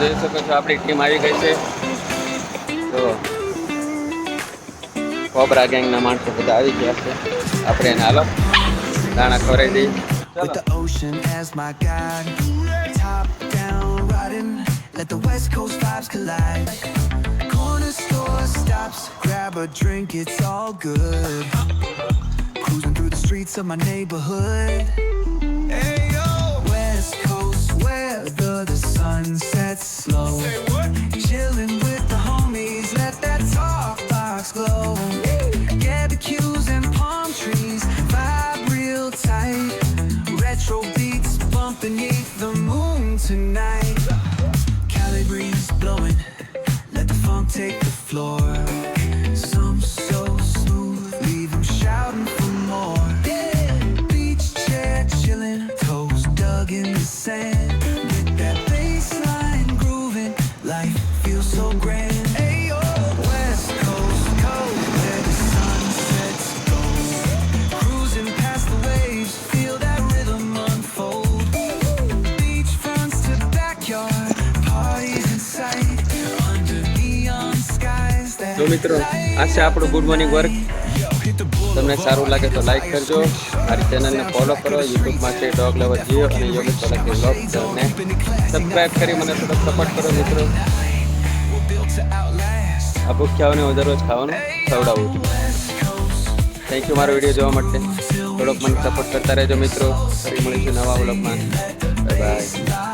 જોઈ શકો છો આપણી ટીમ આવી ગઈ છે. તો કોબરા ગેંગના માણસો બધા આવી ગયા છે. આપણે એને હાલો દાણા ખવડાવી દઈએ. With the ocean as my guide, top down riding, let the west coast vibes collide. Corner store stops, grab a drink, it's all good. Cruising through the streets of my neighborhood. Hey yo, west coast weather, the sun sets slow. Say what? Chilling with the homies, let that talk box glow. Barbecues and palm trees, vibe real tight. Retro beats bumping beneath the moon tonight. Cali breeze blowing, let the funk take the floor. Some so smooth, leave them shouting for more. Beach chair chilling, toes dug in the sand. With that bass line grooving, life feels so grand. Ayo, West Coast, coast where the sun sets gold. Cruising past the waves, feel that rhythm unfold. Beach fronts to backyard, parties in sight. Under neon skies that તો મિત્રો આ છે આપણું good morning work. તમને સારું લાગે તો like કરજો, મારી ચેનલને ફોલો કરો. યુટ્યુબમાં છે ડોગ લવર જીઓ અને યોગેશ સોલંકી વ્લોગ્સ ને સબસ્ક્રાઈબ કરી મને થોડો સપોર્ટ કરો મિત્રો. આ ભૂખ્યાઓને હું દરરોજ ખાવાનું ખવડાવું છું. થેન્ક યુ મારો વિડીયો જોવા માટે. થોડોક મને સપોર્ટ કરતા રહેજો મિત્રો. ફરી મળીશું નવા વ્લોગમાં. Bye bye.